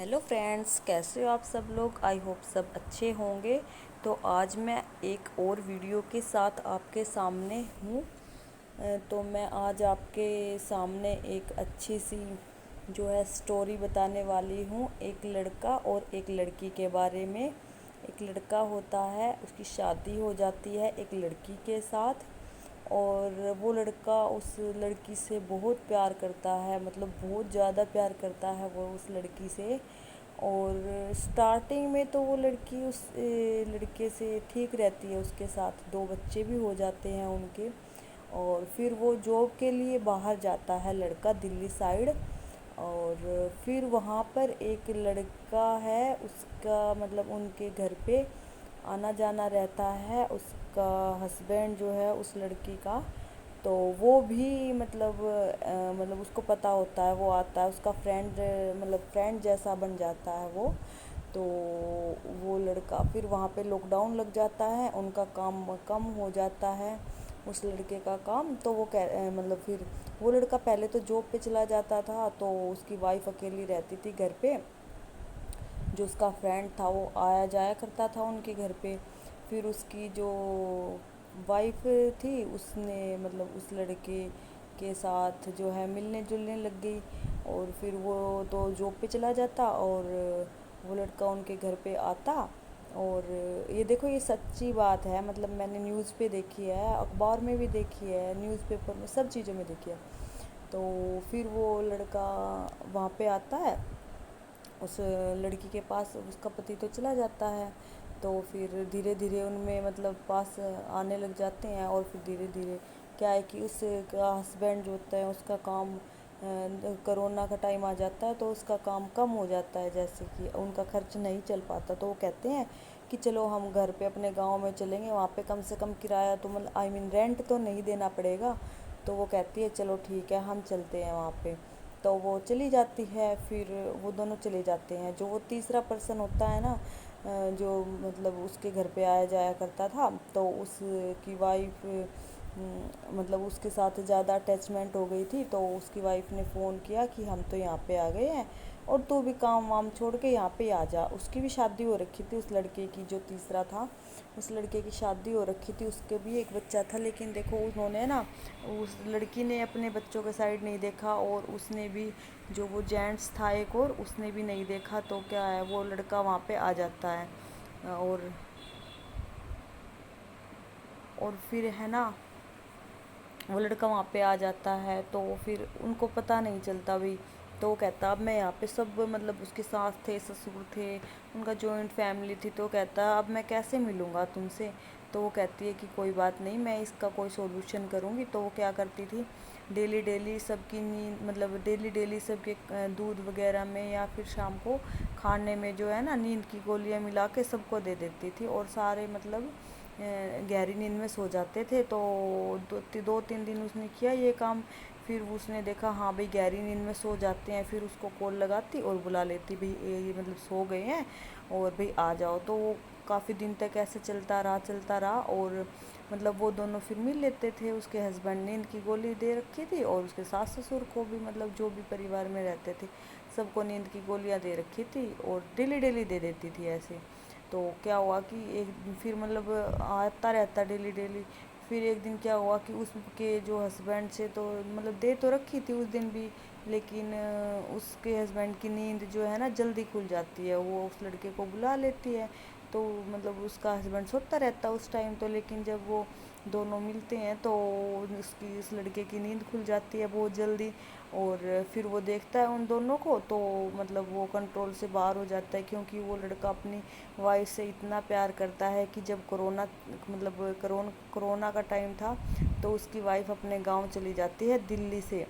Hello friends, कैसे हो आप सब लोग। आई होप सब अच्छे होंगे। तो आज मैं एक और वीडियो के साथ आपके सामने हूँ। तो मैं आज आपके सामने एक अच्छी सी जो है स्टोरी बताने वाली हूँ, एक लड़का और एक लड़की के बारे में। एक लड़का होता है, उसकी शादी हो जाती है एक लड़की के साथ, और वो लड़का उस लड़की से बहुत प्यार करता है, मतलब बहुत ज़्यादा प्यार करता है वो उस लड़की से। और स्टार्टिंग में तो वो लड़की उस लड़के से ठीक रहती है, उसके साथ दो बच्चे भी हो जाते हैं उनके। और फिर वो जॉब के लिए बाहर जाता है लड़का, दिल्ली साइड। और फिर वहाँ पर एक लड़का है, उसका मतलब उनके घर पे आना जाना रहता है, उसका हस्बैंड जो है उस लड़की का। तो वो भी मतलब उसको पता होता है, वो आता है, उसका फ्रेंड मतलब फ्रेंड जैसा बन जाता है वो। तो वो लड़का फिर वहाँ पे लॉकडाउन लग जाता है, उनका काम कम हो जाता है, उस लड़के का काम। तो वो मतलब फिर वो लड़का पहले तो जॉब पे चला जाता था, तो उसकी वाइफ अकेली रहती थी घर पे। जो उसका फ्रेंड था वो आया जाया करता था उनके घर पे। फिर उसकी जो वाइफ थी, उसने मतलब उस लड़के के साथ जो है मिलने जुलने लग गई। और फिर वो तो जॉब पे चला जाता और वो लड़का उनके घर पे आता। और ये देखो, ये सच्ची बात है, मतलब मैंने न्यूज़ पे देखी है, अखबार में भी देखी है, न्यूज़पेपर में, सब चीज़ों में देखी है। तो फिर वो लड़का वहाँ पे आता है, उस लड़की के पास उसका पति तो चला जाता है। तो फिर धीरे धीरे उनमें मतलब पास आने लग जाते हैं। और फिर धीरे धीरे क्या है कि उसका हस्बैंड जो होता है उसका काम कोरोना का टाइम आ जाता है, तो उसका काम कम हो जाता है, जैसे कि उनका खर्च नहीं चल पाता। तो वो कहते हैं कि चलो हम घर पे अपने गांव में चलेंगे, वहाँ पे कम से कम किराया तो मतलब आई मीन रेंट तो नहीं देना पड़ेगा। तो वो कहती है चलो ठीक है, हम चलते हैं वहाँ पे। तो वो चली जाती है, फिर वो दोनों चले जाते हैं। जो वो तीसरा पर्सन होता है ना, जो मतलब उसके घर पे आया जाया करता था, तो उसकी वाइफ मतलब उसके साथ ज़्यादा अटैचमेंट हो गई थी। तो उसकी वाइफ ने फ़ोन किया कि हम तो यहाँ पे आ गए हैं, और तू भी काम वाम छोड़ के यहाँ पे आ जा। उसकी भी शादी हो रखी थी, उस लड़के की जो तीसरा था, उस लड़के की शादी हो रखी थी, उसके भी एक बच्चा था। लेकिन देखो उन्होंने ना, उस लड़की ने अपने बच्चों का साइड नहीं देखा, और उसने भी जो वो जेंट्स था एक और, उसने भी नहीं देखा। तो क्या है, वो लड़का वहाँ पे आ जाता है। और फिर है ना, वो लड़का वहाँ पे आ जाता है। तो फिर उनको पता नहीं चलता भाई। तो वो कहता अब मैं यहाँ पे सब मतलब उसके सास थे, ससुर थे, उनका जॉइंट फैमिली थी। तो कहता अब मैं कैसे मिलूँगा तुमसे। तो वो कहती है कि कोई बात नहीं, मैं इसका कोई सोल्यूशन करूँगी। तो वो क्या करती थी, डेली डेली सबकी नींद मतलब डेली डेली सबके दूध वगैरह में या फिर शाम को खाने में जो है ना, नींद की गोलियाँ मिला के सबको दे देती थी, और सारे मतलब गहरी नींद में सो जाते थे। तो दो तीन दिन उसने किया ये काम। फिर उसने देखा हाँ भाई गहरी नींद में सो जाते हैं, फिर उसको कॉल लगाती और बुला लेती, भाई ये मतलब सो गए हैं और भाई आ जाओ। तो वो काफ़ी दिन तक ऐसे चलता रहा। और मतलब वो दोनों फिर मिल लेते थे। उसके हस्बैंड नींद की गोली दे रखी थी, और उसके सास ससुर को भी, मतलब जो भी परिवार में रहते थे सबको नींद की गोलियां दे रखी थी, और डेली डेली दे देती थी ऐसे। तो क्या हुआ कि एक फिर मतलब आता रहता डेली डेली। फिर एक दिन क्या हुआ कि उसके जो हस्बैंड से तो मतलब दे तो रखी थी उस दिन भी, लेकिन उसके हस्बैंड की नींद जो है ना जल्दी खुल जाती है, वो उस लड़के को बुला लेती है। तो मतलब उसका हस्बैंड सोता रहता है उस टाइम तो, लेकिन जब वो दोनों मिलते हैं तो उसकी उस लड़के की नींद खुल जाती है बहुत जल्दी। और फिर वो देखता है उन दोनों को, तो मतलब वो कंट्रोल से बाहर हो जाता है, क्योंकि वो लड़का अपनी वाइफ से इतना प्यार करता है कि जब कोरोना मतलब कोरोना का टाइम था, तो उसकी वाइफ अपने गांव चली जाती है दिल्ली से,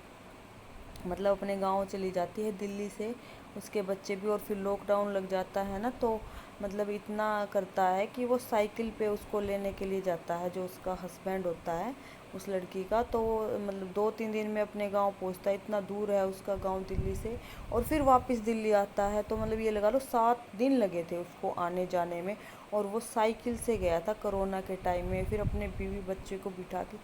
मतलब अपने गांव चली जाती है दिल्ली से, उसके बच्चे भी। और फिर लॉकडाउन लग जाता है ना, तो मतलब इतना करता है कि वो साइकिल पे उसको लेने के लिए जाता है, जो उसका हस्बैंड होता है उस लड़की का। तो वो मतलब 2-3 दिन में अपने गांव पहुंचता है, इतना दूर है उसका गांव दिल्ली से। और फिर वापस दिल्ली आता है। तो मतलब ये लगा लो 7 दिन लगे थे उसको आने जाने में, और वो साइकिल से गया था कोरोना के टाइम में। फिर अपने बीवी बच्चे को बिठा के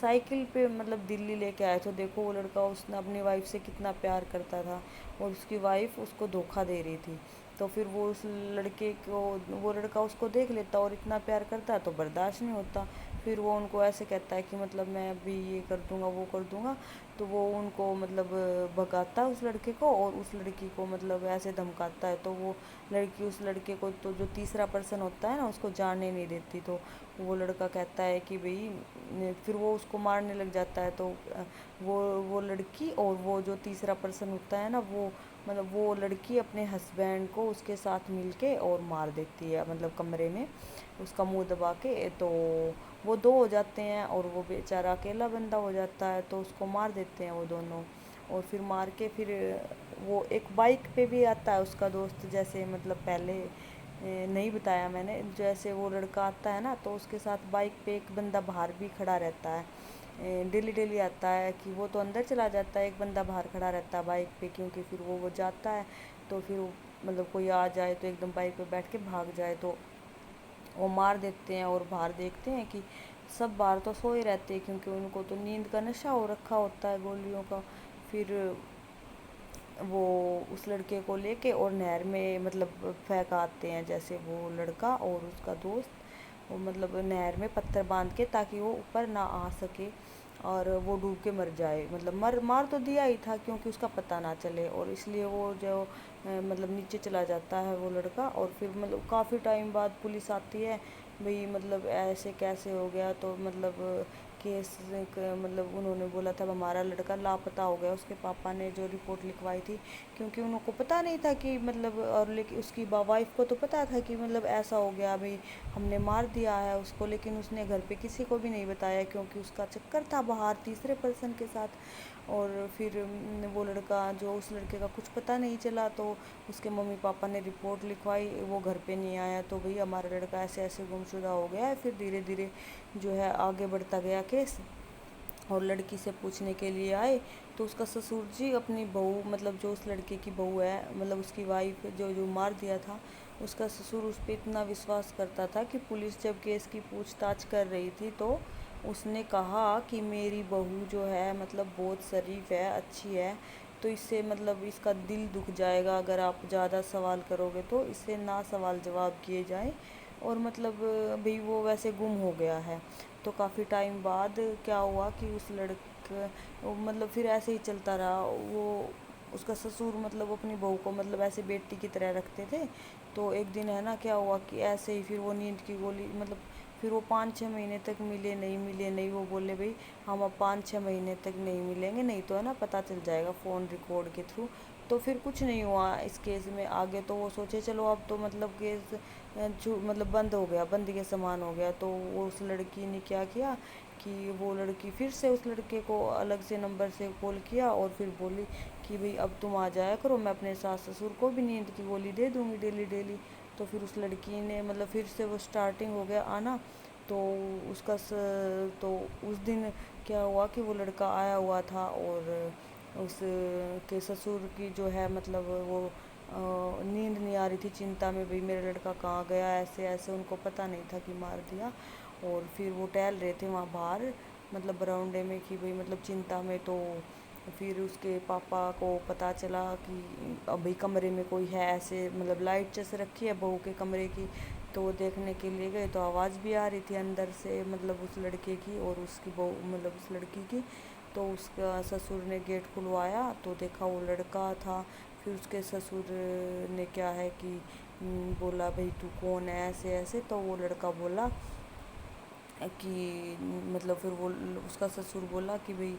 साइकिल पे मतलब दिल्ली लेके आए। तो देखो वो लड़का, उसने अपनी वाइफ से कितना प्यार करता था और उसकी वाइफ उसको धोखा दे रही थी। तो फिर वो उस लड़के को, वो लड़का उसको देख लेता और इतना प्यार करता है तो बर्दाश्त नहीं होता। फिर वो उनको ऐसे कहता है कि मतलब मैं अभी ये कर दूंगा वो कर दूंगा। तो वो उनको मतलब भगाता है उस लड़के को, और उस लड़की को मतलब ऐसे धमकाता है। तो वो लड़की उस लड़के को, तो जो तीसरा पर्सन होता है ना, उसको जाने नहीं देती। तो वो लड़का कहता है कि भाई, फिर वो उसको मारने लग जाता है। तो वो लड़की और वो जो तीसरा पर्सन होता है ना, वो मतलब वो लड़की अपने हस्बैंड को उसके साथ मिलके और मार देती है, मतलब कमरे में उसका मुंह दबा के। तो वो दो हो जाते हैं और वो बेचारा अकेला बंदा हो जाता है। तो उसको मार देते हैं वो दोनों। और फिर मार के फिर वो एक बाइक पे भी आता है उसका दोस्त, जैसे मतलब पहले नहीं बताया मैंने, जैसे वो लड़का आता है ना, तो उसके साथ बाइक पे एक बंदा बाहर भी खड़ा रहता है। डेली डेली आता है कि वो तो अंदर चला जाता है, एक बंदा बाहर खड़ा रहता है बाइक पे, क्योंकि फिर वो जाता है तो फिर मतलब कोई आ जाए तो एकदम बाइक पे बैठ के भाग जाए तो वो मार देते हैं। और बाहर देखते हैं कि सब बाहर तो सोए रहते हैं, क्योंकि उनको तो नींद का नशा हो रखा होता है गोलियों का। फिर वो उस लड़के को लेके और नहर में मतलब फेंक आते हैं, जैसे वो लड़का और उसका दोस्त, वो मतलब नहर में पत्थर बांध के, ताकि वो ऊपर ना आ सके और वो डूब के मर जाए। मतलब मार तो दिया ही था क्योंकि उसका पता ना चले, और इसलिए वो जो मतलब नीचे चला जाता है वो लड़का। और फिर मतलब काफ़ी टाइम बाद पुलिस आती है, भाई मतलब ऐसे कैसे हो गया। तो मतलब केस मतलब उन्होंने बोला था हमारा लड़का लापता हो गया, उसके पापा ने जो रिपोर्ट लिखवाई थी, क्योंकि उनको पता नहीं था कि मतलब, और लेकिन उसकी वाइफ को तो पता था कि मतलब ऐसा हो गया भाई, हमने मार दिया है उसको। लेकिन उसने घर पे किसी को भी नहीं बताया, क्योंकि उसका चक्कर था बाहर तीसरे पर्सन के साथ। और फिर वो लड़का, जो उस लड़के का कुछ पता नहीं चला, तो उसके मम्मी पापा ने रिपोर्ट लिखवाई, वो घर पे नहीं आया। तो भाई हमारा लड़का ऐसे ऐसे गुमशुदा हो गया है। फिर धीरे धीरे जो है आगे बढ़ता गया केस, और लड़की से पूछने के लिए आए। तो उसका ससुर जी अपनी बहू, मतलब जो उस लड़के की बहू है, मतलब उसकी वाइफ जो जो मार दिया था, उसका ससुर उस पर इतना विश्वास करता था कि पुलिस जब केस की पूछताछ कर रही थी तो उसने कहा कि मेरी बहू जो है मतलब बहुत शरीफ है, अच्छी है, तो इससे मतलब इसका दिल दुख जाएगा अगर आप ज़्यादा सवाल करोगे, तो इससे ना सवाल जवाब किए जाए। और मतलब भाई वो वैसे गुम हो गया है। तो काफ़ी टाइम बाद क्या हुआ कि उस लड़के, मतलब फिर ऐसे ही चलता रहा। वो उसका ससुर मतलब अपनी बहू को मतलब ऐसे बेटी की तरह रखते थे। तो एक दिन है ना, क्या हुआ कि ऐसे ही फिर वो नींद की गोली, मतलब फिर वो 5-6 महीने तक मिले नहीं। वो बोले भाई हम अब 5-6 महीने तक नहीं मिलेंगे, नहीं तो है ना पता चल जाएगा फ़ोन रिकॉर्ड के थ्रू। तो फिर कुछ नहीं हुआ इस केस में आगे। तो वो सोचे चलो अब तो मतलब केस मतलब बंद हो गया, बंद के समान हो गया। तो वो उस लड़की ने क्या किया कि वो लड़की फिर से उस लड़के को अलग से नंबर से कॉल किया और फिर बोली कि भाई अब तुम आ जाया करो, मैं अपने सास ससुर को भी नींद की गोली दे दूँगी डेली डेली। तो फिर उस लड़की ने मतलब फिर से वो स्टार्टिंग हो गया आना। तो तो उस दिन क्या हुआ कि वो लड़का आया हुआ था, और उस के ससुर की जो है मतलब वो नींद नहीं आ रही थी, चिंता में भाई मेरा लड़का कहाँ गया, ऐसे ऐसे उनको पता नहीं था कि मार दिया। और फिर वो टहल रहे थे वहाँ बाहर, मतलब बरामदे में, कि भाई मतलब चिंता में। तो फिर उसके पापा को पता चला कि अभी कमरे में कोई है, ऐसे मतलब लाइट जैसे रखी है बहू के कमरे की। तो वो देखने के लिए गए तो आवाज़ भी आ रही थी अंदर से, मतलब उस लड़के की और उसकी बहू, मतलब उस लड़की की। तो उसका ससुर ने गेट खुलवाया तो देखा वो लड़का था। फिर उसके ससुर ने क्या है कि बोला भाई तू कौन है, ऐसे ऐसे। तो वो लड़का बोला कि मतलब, फिर वो उसका ससुर बोला कि भाई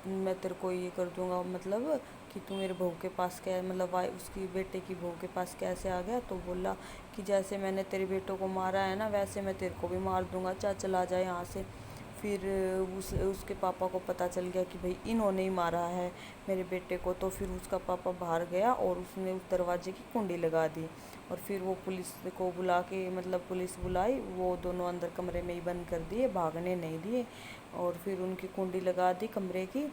मैं तेरे को ये कर दूंगा, मतलब कि तू मेरे बहू के पास क्या, मतलब उसकी बेटे की बहू के पास कैसे आ गया। तो बोला कि जैसे मैंने तेरे बेटों को मारा है ना, वैसे मैं तेरे को भी मार दूंगा, चला जाए यहाँ से। फिर उसके पापा को पता चल गया कि भाई इन्होंने ही मारा है मेरे बेटे को। तो फिर उसका पापा बाहर गया और उसने उस दरवाजे की कुंडी लगा दी। और फिर वो पुलिस को बुला के, मतलब पुलिस बुलाई, वो दोनों अंदर कमरे में ही बंद कर दिए, भागने नहीं दिए। और फिर उनकी कुंडी लगा दी कमरे की।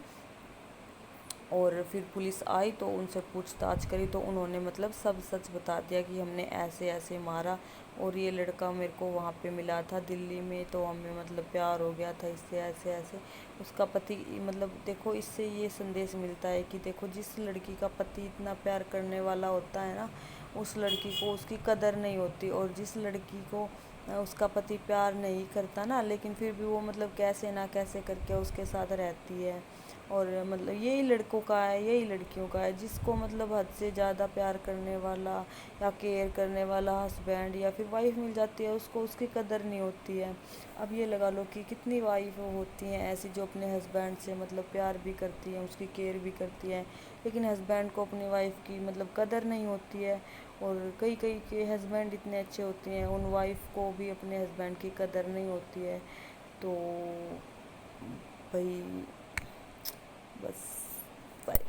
اور پھر پولیس آئی تو ان سے پوچھ تاچھ کری تو انہوں نے مطلب سب سچ بتا دیا کہ ہم نے ایسے ایسے مارا، اور یہ لڑکا میرے کو وہاں پہ ملا تھا دلی میں، تو ہمیں مطلب پیار ہو گیا تھا اس سے، ایسے ایسے اس کا پتی مطلب دیکھو اس سے یہ سندیش ملتا ہے کہ دیکھو جس لڑکی کا پتی اتنا پیار کرنے والا ہوتا ہے نا، اس لڑکی کو اس کی قدر نہیں ہوتی، اور جس لڑکی کو اس کا پتی پیار نہیں کرتا نا لیکن پھر بھی وہ مطلب کیسے نہ کیسے کر کے اس کے ساتھ رہتی ہے، اور مطلب یہی لڑکوں کا ہے، یہی لڑکیوں کا ہے، جس کو مطلب حد سے زیادہ پیار کرنے والا یا کیئر کرنے والا ہسبینڈ یا پھر وائف مل جاتی ہے، اس کو اس کی قدر نہیں ہوتی ہے۔ اب یہ لگا لو کہ کتنی وائف ہوتی ہیں ایسی جو اپنے ہسبینڈ سے مطلب پیار بھی کرتی ہیں، اس کی کیئر بھی کرتی ہیں، لیکن ہسبینڈ کو اپنی وائف کی مطلب قدر نہیں ہوتی ہے، اور کئی کئی کے ہسبینڈ اتنے اچھے ہوتے ہیں ان وائف کو بھی اپنے ہسبینڈ کی قدر نہیں ہوتی ہے۔ تو بھائی بس بائے۔